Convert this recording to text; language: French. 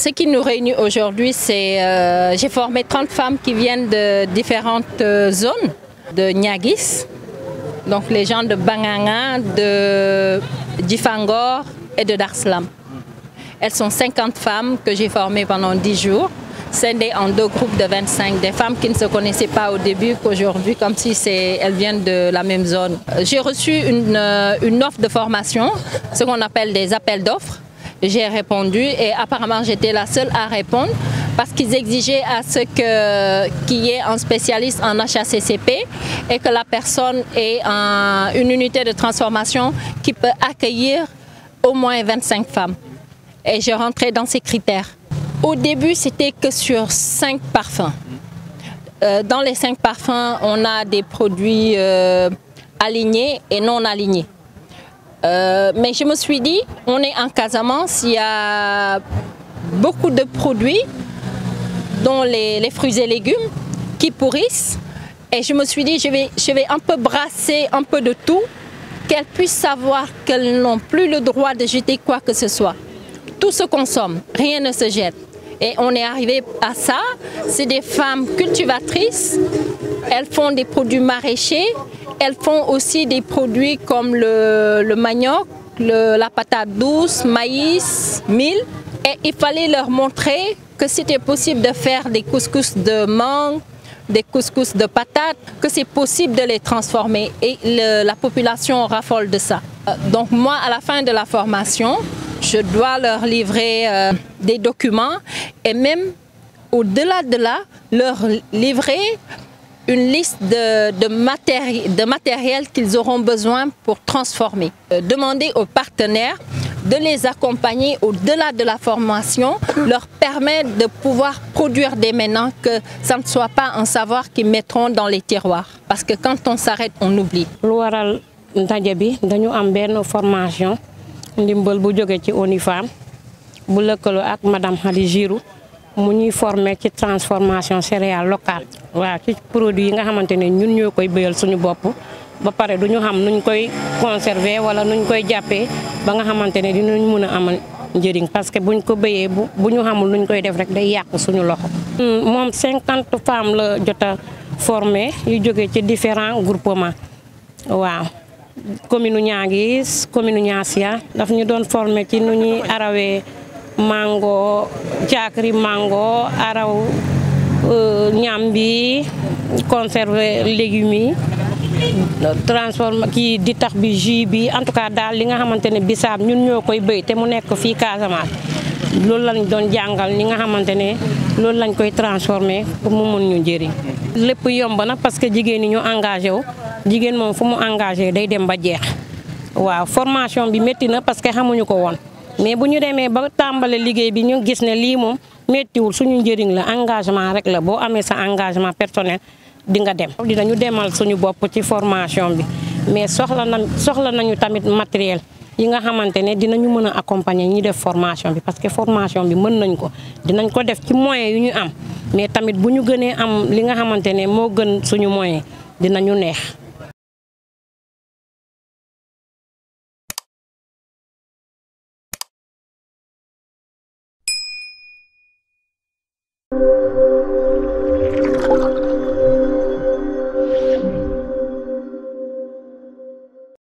Ce qui nous réunit aujourd'hui, c'est j'ai formé 30 femmes qui viennent de différentes zones, de Niaguis, donc les gens de Banganga, de Djifangor et de Darslam. Elles sont 50 femmes que j'ai formées pendant 10 jours, scindées en 2 groupes de 25, des femmes qui ne se connaissaient pas au début qu'aujourd'hui, comme si elles viennent de la même zone. J'ai reçu une offre de formation, ce qu'on appelle des appels d'offres. J'ai répondu et apparemment j'étais la seule à répondre parce qu'ils exigeaient à ce qu'il y ait un spécialiste en HACCP et que la personne ait une unité de transformation qui peut accueillir au moins 25 femmes. Et j'ai rentré dans ces critères. Au début, c'était que sur 5 parfums. Dans les 5 parfums, on a des produits alignés et non alignés. Mais je me suis dit, on est en Casamance, il y a beaucoup de produits, dont les fruits et légumes, qui pourrissent. Et je me suis dit, je vais un peu brasser un peu de tout, qu'elles puissent savoir qu'elles n'ont plus le droit de jeter quoi que ce soit. Tout se consomme, rien ne se jette. Et on est arrivé à ça, c'est des femmes cultivatrices, elles font des produits maraîchers, elles font aussi des produits comme le manioc, la patate douce, maïs, mil. Et il fallait leur montrer que c'était possible de faire des couscous de mangue, des couscous de patates, que c'est possible de les transformer. Et la population raffole de ça. Donc moi, à la fin de la formation, je dois leur livrer des documents et même au-delà de là, leur livrer une liste de matériel qu'ils auront besoin pour transformer. Demander aux partenaires de les accompagner au-delà de la formation, leur permettre de pouvoir produire dès maintenant, que ça ne soit pas un savoir qu'ils mettront dans les tiroirs. Parce que quand on s'arrête, on oublie. Dañu am benn formation ndimbal bu jóge ci ONIFAM bu lëkkaloo ak madame Khady Girou mu ñuy former ci transformation céréale locale. Waaw ci produit yi nga xamante ne ñun ñoo koy béyal suñu bopp ba pare duñu xam nuñ koy conserver wala nuñ koy jàppee ba nga xamante ne dinañ mën a amal njëriñ parce que buñ ko béyee bu ñu xamul nuñ koy def rek day yàq suñu loxo. Moom 50 femmes la jot a formé yu jóge ci différents groupements. Waaw. Commune Niaguis, commune Niassia daf ñu doon formé ci nu ñuy arawee mango caakri mango araw ñambi conserver légumes yi transformer kii di tax bi jus bi en tout cas daal li nga xamante ne bisaab ñun ñoo koy béy te mu nekk fii Casamance loolu lañ doon jàngal ñi nga xamante ne loolu lañ koy transformer pour mu mën ñu njëriñ. Lépp yomb na parce que jigéen ñi ñu engagé wu. Jigéen moom fu mu engagé day dem ba jeex waaw formation bi métti na parce que xamuñu ko woon mais bu ñu demee ba tàmbale liggéey bi ñu gis ne lii moom méttiwul suñu njëriñ la engagement rek la boo amee sa engagement personnel di nga dem. Dinañu demal suñu bopp ci formation bi mais soxla nañu tamit matériel yi nga xamante ne dinañu mën a accompagner ñi def formation bi parce que formation bi mën nañ ko dinañ ko def ci moyens yu ñu am mais tamit bu ñu gënee am li nga xamante ne moo gën suñu moyen dinañu neex.